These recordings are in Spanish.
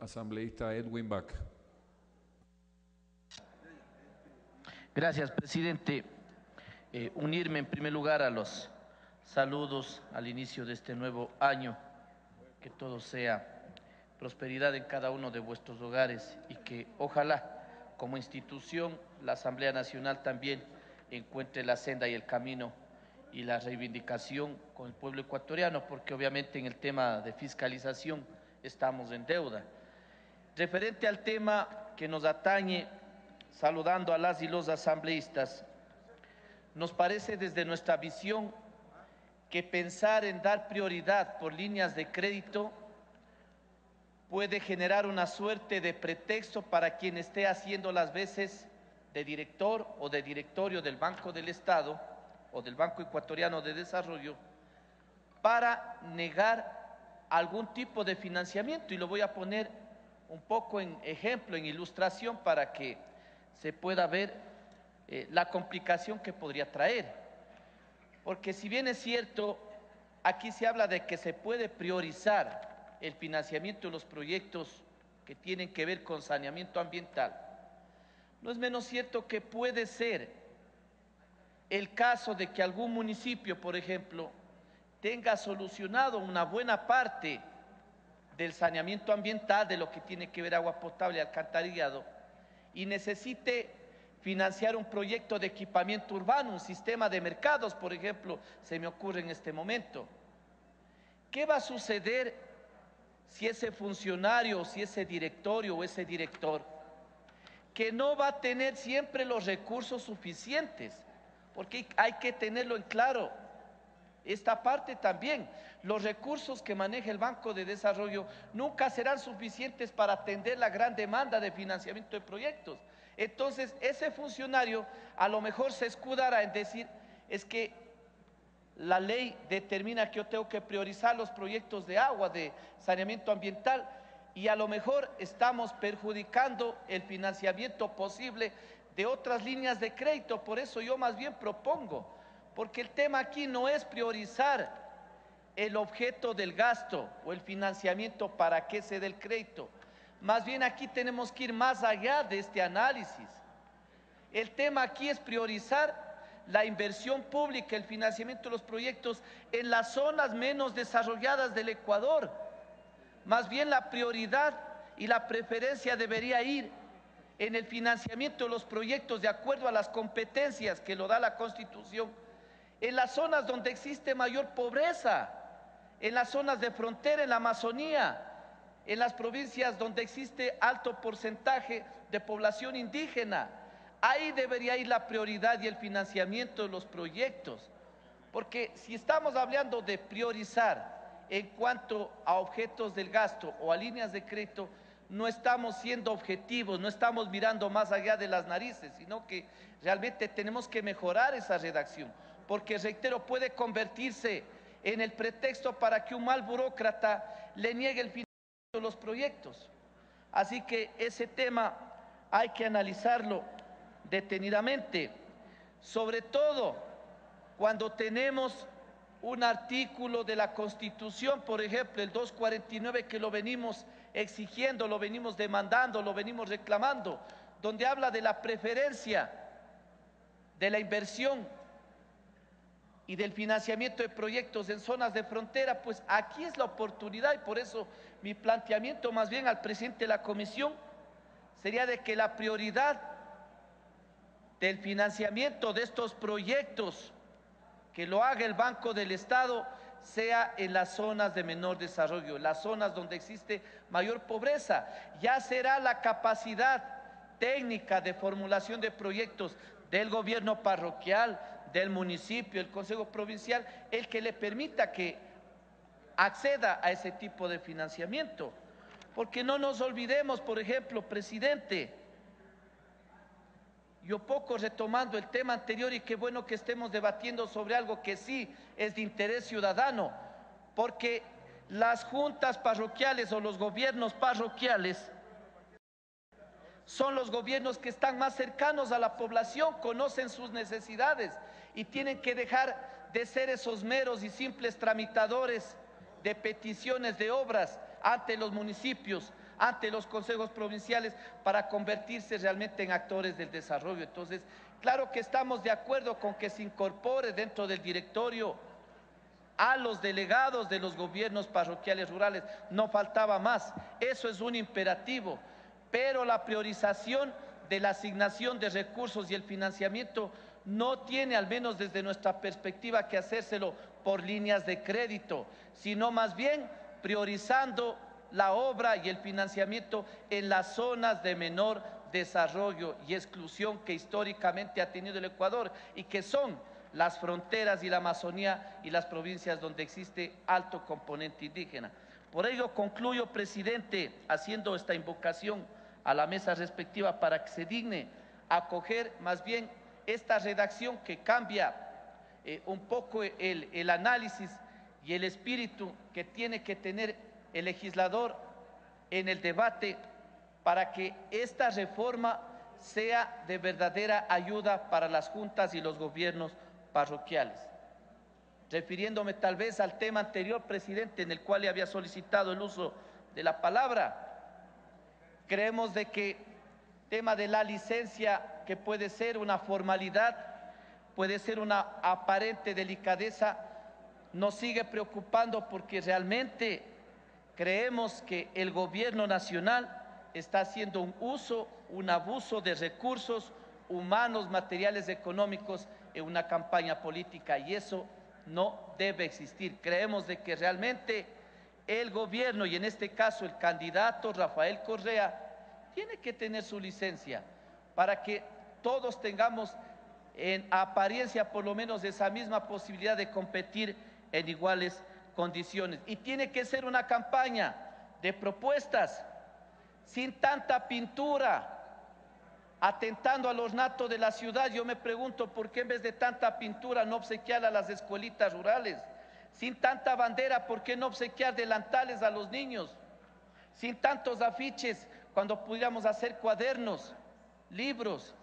asambleísta Edwin Bach. Gracias, presidente. Unirme en primer lugar a los saludos al inicio de este nuevo año. Que todo sea prosperidad en cada uno de vuestros hogares y que ojalá como institución la Asamblea Nacional también encuentre la senda y el camino y la reivindicación con el pueblo ecuatoriano, porque obviamente en el tema de fiscalización estamos en deuda. Referente al tema que nos atañe, saludando a las y los asambleístas, nos parece desde nuestra visión que pensar en dar prioridad por líneas de crédito puede generar una suerte de pretexto para quien esté haciendo las veces de director o de directorio del Banco del Estado o del Banco Ecuatoriano de Desarrollo para negar algún tipo de financiamiento. Y lo voy a poner un poco en ejemplo, en ilustración, para que se pueda ver la complicación que podría traer. Porque si bien es cierto, aquí se habla de que se puede priorizar el financiamiento de los proyectos que tienen que ver con saneamiento ambiental, no es menos cierto que puede ser el caso de que algún municipio, por ejemplo, tenga solucionado una buena parte del saneamiento ambiental, de lo que tiene que ver agua potable y alcantarillado, y necesite financiar un proyecto de equipamiento urbano, un sistema de mercados, por ejemplo, se me ocurre en este momento. ¿Qué va a suceder si ese funcionario, si ese directorio o ese director, que no va a tener siempre los recursos suficientes? Porque hay que tenerlo en claro, esta parte también, los recursos que maneja el Banco de Desarrollo nunca serán suficientes para atender la gran demanda de financiamiento de proyectos. Entonces, ese funcionario a lo mejor se escudará en decir, es que la ley determina que yo tengo que priorizar los proyectos de agua, de saneamiento ambiental, y a lo mejor estamos perjudicando el financiamiento posible de otras líneas de crédito. Por eso yo más bien propongo, porque el tema aquí no es priorizar el objeto del gasto o el financiamiento para qué se dé el crédito. Más bien aquí tenemos que ir más allá de este análisis. El tema aquí es priorizar la inversión pública, el financiamiento de los proyectos en las zonas menos desarrolladas del Ecuador. Más bien la prioridad y la preferencia debería ir en el financiamiento de los proyectos de acuerdo a las competencias que lo da la Constitución, en las zonas donde existe mayor pobreza, en las zonas de frontera, en la Amazonía, en las provincias donde existe alto porcentaje de población indígena. Ahí debería ir la prioridad y el financiamiento de los proyectos, porque si estamos hablando de priorizar en cuanto a objetos del gasto o a líneas de crédito, no estamos siendo objetivos, no estamos mirando más allá de las narices, sino que realmente tenemos que mejorar esa redacción, porque reitero, puede convertirse en el pretexto para que un mal burócrata le niegue el financiamiento de los proyectos. Así que ese tema hay que analizarlo detenidamente, sobre todo cuando tenemos un artículo de la Constitución, por ejemplo, el 249, que lo venimos exigiendo, lo venimos demandando, lo venimos reclamando, donde habla de la preferencia de la inversión y del financiamiento de proyectos en zonas de frontera. Pues aquí es la oportunidad, y por eso mi planteamiento más bien al presidente de la comisión sería de que la prioridad del financiamiento de estos proyectos que lo haga el Banco del Estado sea en las zonas de menor desarrollo, las zonas donde existe mayor pobreza. Ya será la capacidad técnica de formulación de proyectos del gobierno parroquial, del municipio, el Consejo Provincial, el que le permita que acceda a ese tipo de financiamiento. Porque no nos olvidemos, por ejemplo, presidente, yo poco retomando el tema anterior, y qué bueno que estemos debatiendo sobre algo que sí es de interés ciudadano, porque las juntas parroquiales o los gobiernos parroquiales son los gobiernos que están más cercanos a la población, conocen sus necesidades y tienen que dejar de ser esos meros y simples tramitadores de peticiones de obras ante los municipios, ante los consejos provinciales, para convertirse realmente en actores del desarrollo. Entonces, claro que estamos de acuerdo con que se incorpore dentro del directorio a los delegados de los gobiernos parroquiales rurales, no faltaba más, eso es un imperativo, pero la priorización de la asignación de recursos y el financiamiento no tiene, al menos desde nuestra perspectiva, que hacérselo por líneas de crédito, sino más bien priorizando la obra y el financiamiento en las zonas de menor desarrollo y exclusión que históricamente ha tenido el Ecuador y que son las fronteras y la Amazonía y las provincias donde existe alto componente indígena. Por ello concluyo, presidente, haciendo esta invocación a la mesa respectiva para que se digne acoger más bien esta redacción que cambia un poco el análisis y el espíritu que tiene que tener el legislador en el debate para que esta reforma sea de verdadera ayuda para las juntas y los gobiernos parroquiales. Refiriéndome tal vez al tema anterior, presidente, en el cual le había solicitado el uso de la palabra, creemos de que tema de la licencia, que puede ser una formalidad, puede ser una aparente delicadeza, nos sigue preocupando porque realmente creemos que el gobierno nacional está haciendo un uso, un abuso de recursos humanos, materiales, económicos en una campaña política, y eso no debe existir. Creemos de que realmente el gobierno, y en este caso el candidato Rafael Correa, tiene que tener su licencia para que todos tengamos en apariencia por lo menos esa misma posibilidad de competir en iguales condiciones. Y tiene que ser una campaña de propuestas, sin tanta pintura, atentando al ornato de la ciudad. Yo me pregunto por qué en vez de tanta pintura no obsequiar a las escuelitas rurales, sin tanta bandera, ¿por qué no obsequiar delantales a los niños? Sin tantos afiches, cuando pudiéramos hacer cuadernos, libros.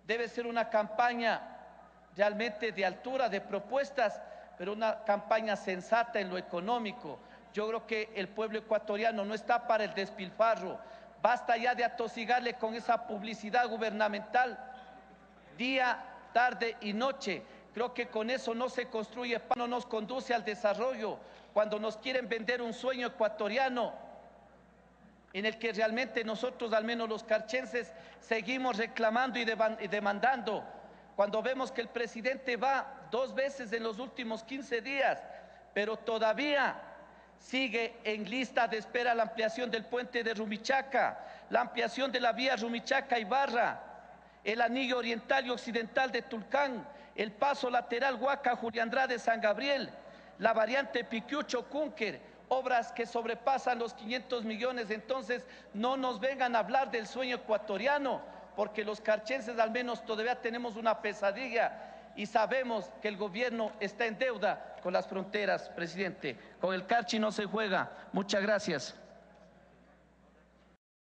Debe ser una campaña realmente de altura, de propuestas, pero una campaña sensata en lo económico. Yo creo que el pueblo ecuatoriano no está para el despilfarro. Basta ya de atosigarle con esa publicidad gubernamental día, tarde y noche. Creo que con eso no se construye, no nos conduce al desarrollo. Cuando nos quieren vender un sueño ecuatoriano en el que realmente nosotros, al menos los carchenses, seguimos reclamando y demandando. Cuando vemos que el presidente va 2 veces en los últimos 15 días, pero todavía sigue en lista de espera la ampliación del puente de Rumichaca, la ampliación de la vía Rumichaca-Ibarra, el anillo oriental y occidental de Tulcán, el paso lateral Huaca-Julián Andrade-San Gabriel, la variante Piquiucho-Cúnquer, obras que sobrepasan los 500 millones. Entonces no nos vengan a hablar del sueño ecuatoriano, porque los carchenses al menos todavía tenemos una pesadilla y sabemos que el gobierno está en deuda con las fronteras, presidente. Con el Carchi no se juega. Muchas gracias.